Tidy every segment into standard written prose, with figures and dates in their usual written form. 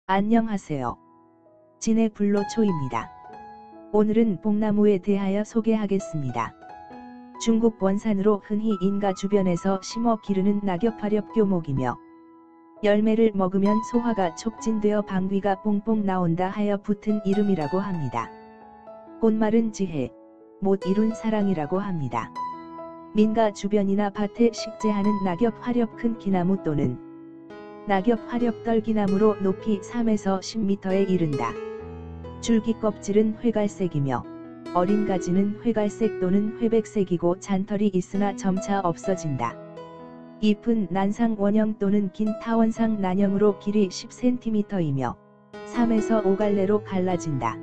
안녕하세요. 진해 불로초입니다. 오늘은 뽕나무에 대하여 소개하겠습니다. 중국 원산으로 흔히 인가 주변에서 심어 기르는 낙엽화렵 묘목이며 열매를 먹으면 소화가 촉진되어 방귀가 뽕뽕 나온다 하여 붙은 이름이라고 합니다. 꽃말은 지혜, 못 이룬 사랑이라고 합니다. 민가 주변이나 밭에 식재하는 낙엽화렵 큰 기나무 또는 낙엽화렵 떨기나무로 높이 3에서 10m에 이른다. 줄기 껍질은 회갈색이며 어린 가지는 회갈색 또는 회백색이고 잔털이 있으나 점차 없어진다. 잎은 난상 원형 또는 긴 타원상 난형으로 길이 10cm이며 3에서 5갈래로 갈라진다.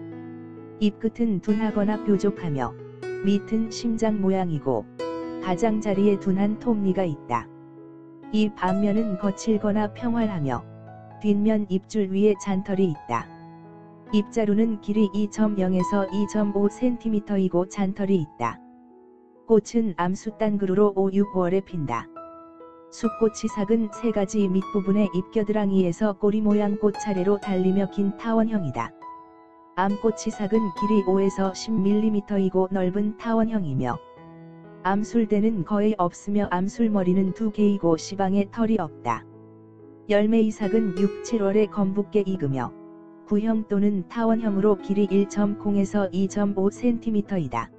잎끝은 둔하거나 뾰족하며 밑은 심장 모양이고 가장자리에 둔한 톱니가 있다. 이 앞면은 거칠거나 평활하며 뒷면 잎줄 위에 잔털이 있다. 잎자루는 길이 2.0에서 2.5cm이고 잔털이 있다. 꽃은 암숫단그루로 5-6월에 핀다. 숫꽃이 작은 3가지 밑부분의 잎겨드랑이에서 꼬리 모양 꽃차례로 달리며 긴 타원형이다. 암꽃이 작은 길이 5에서 10mm이고 넓은 타원형이며 암술대는 거의 없으며 암술머리는 2개이고 시방에 털이 없다. 열매 이삭은 6-7월에 검붉게 익으며 구형 또는 타원형으로 길이 1.0에서 2.5cm이다.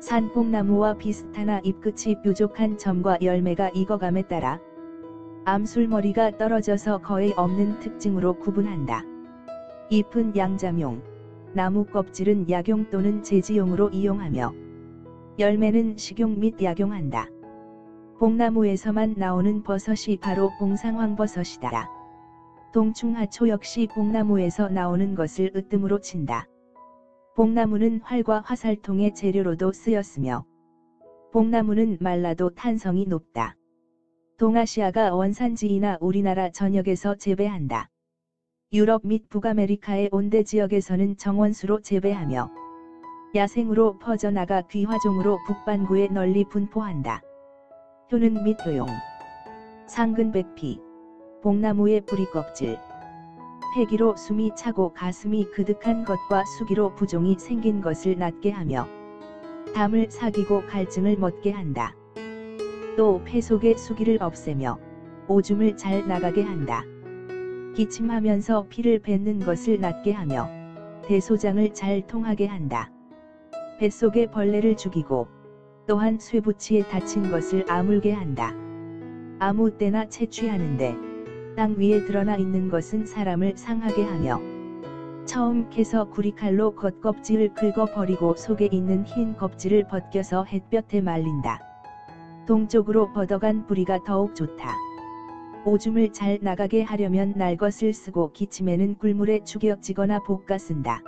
산뽕나무와 비슷하나 잎끝이 뾰족한 점과 열매가 익어감에 따라 암술머리가 떨어져서 거의 없는 특징으로 구분한다. 잎은 양자용, 나무 껍질은 약용 또는 제지용으로 이용하며 열매는 식용 및 약용한다. 뽕나무에서만 나오는 버섯이 바로 뽕상황버섯이다. 동충하초 역시 뽕나무에서 나오는 것을 으뜸으로 친다. 뽕나무는 활과 화살통의 재료로도 쓰였으며 뽕나무는 말라도 탄성이 높다. 동아시아가 원산지이나 우리나라 전역에서 재배한다. 유럽 및 북아메리카의 온대 지역에서는 정원수로 재배하며 야생으로 퍼져나가 귀화종으로 북반구에 널리 분포한다. 효능 및 효용. 상근백피, 뽕나무의 뿌리껍질. 폐기로 숨이 차고 가슴이 그득한 것과 수기로 부종이 생긴 것을 낫게 하며 담을 사귀고 갈증을 멎게 한다. 또 폐 속의 수기를 없애며 오줌을 잘 나가게 한다. 기침하면서 피를 뱉는 것을 낫게 하며 대소장을 잘 통하게 한다. 뱃속의 벌레를 죽이고 또한 쇠부치에 다친 것을 아물게 한다. 아무 때나 채취하는데 땅 위에 드러나 있는 것은 사람을 상하게 하며 처음 캐서 구리칼로 겉껍질을 긁어버리고 속에 있는 흰 껍질을 벗겨서 햇볕에 말린다. 동쪽으로 뻗어간 뿌리가 더욱 좋다. 오줌을 잘 나가게 하려면 날것을 쓰고 기침에는 꿀물에 죽여찌거나 볶아 쓴다.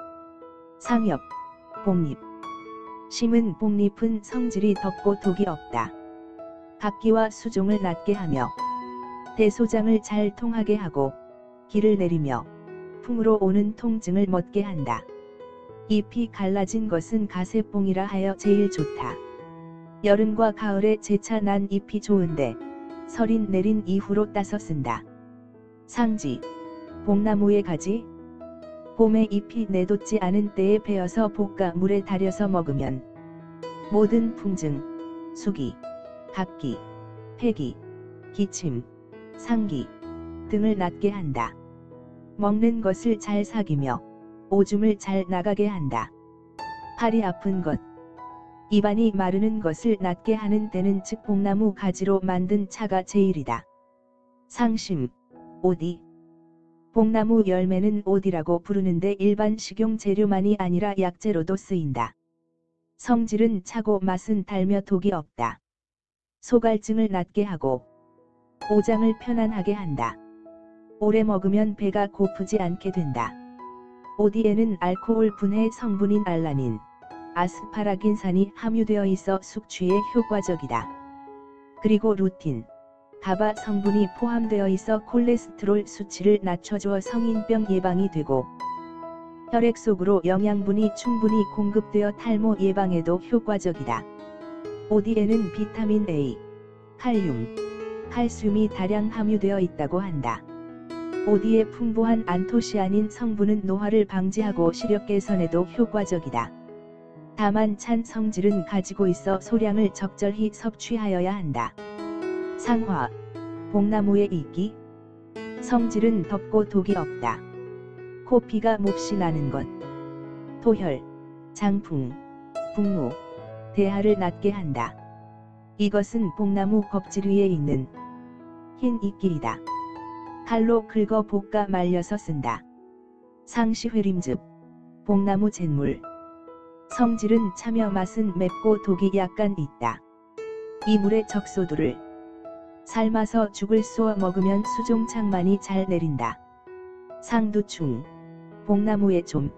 상엽, 뽕잎. 심은 뽕잎은 성질이 덥고 독이 없다. 각기와 수종을 낫게 하며 대소장을 잘 통하게 하고 기를 내리며 풍으로 오는 통증을 멎게 한다. 잎이 갈라진 것은 가세뽕이라 하여 제일 좋다. 여름과 가을에 재차 난 잎이 좋은데 설이 내린 이후로 따서 쓴다. 상지, 뽕나무의 가지. 봄에 잎이 내돋지 않은 때에 베어서 볶아 물에 달여서 먹으면 모든 풍증, 수기, 각기, 폐기, 기침, 상기 등을 낫게 한다. 먹는 것을 잘 사귀며 오줌을 잘 나가게 한다. 팔이 아픈 것, 입안이 마르는 것을 낫게 하는 때는 즉 뽕나무 가지로 만든 차가 제일이다. 상심, 오디. 뽕나무 열매는 오디라고 부르는데 일반 식용 재료만이 아니라 약재로도 쓰인다. 성질은 차고 맛은 달며 독이 없다. 소갈증을 낫게 하고 오장을 편안하게 한다. 오래 먹으면 배가 고프지 않게 된다. 오디에는 알코올 분해 성분인 알라닌, 아스파라긴산이 함유되어 있어 숙취에 효과적이다. 그리고 루틴, 가바 성분이 포함되어 있어 콜레스테롤 수치를 낮춰줘 성인병 예방이 되고 혈액 속으로 영양분이 충분히 공급되어 탈모 예방에도 효과적이다. 오디에는 비타민 A, 칼륨, 칼슘이 다량 함유되어 있다고 한다. 오디의 풍부한 안토시아닌 성분은 노화를 방지하고 시력 개선에도 효과적이다. 다만 찬 성질은 가지고 있어 소량을 적절히 섭취하여야 한다. 상화, 복나무의 이기. 성질은 덥고 독이 없다. 코피가 몹시 나는 것. 토혈, 장풍, 북루, 대하를 낫게 한다. 이것은 복나무 껍질 위에 있는 흰 이끼이다. 칼로 긁어 볶아 말려서 쓴다. 상시회림즙, 복나무 잿물. 성질은 차며 맛은 맵고 독이 약간 있다. 이 물에 적소두를 삶아서 죽을 쏘아 먹으면 수종창만이 잘 내린다. 상두충, 복나무의 좀.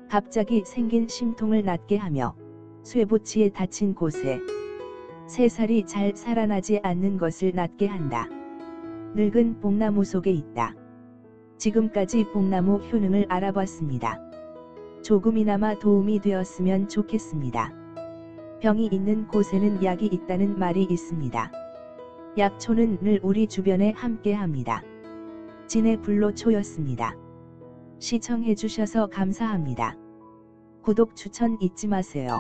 갑자기 생긴 심통을 낫게 하며 쇠붙이에 다친 곳에 새살이 잘 살아나지 않는 것을 낫게 한다. 늙은 복나무 속에 있다. 지금까지 복나무 효능을 알아봤습니다. 조금이나마 도움이 되었으면 좋겠습니다. 병이 있는 곳에는 약이 있다는 말이 있습니다. 약초는 늘 우리 주변에 함께합니다. 진해 불로초였습니다. 시청해주셔서 감사합니다. 구독 추천 잊지 마세요.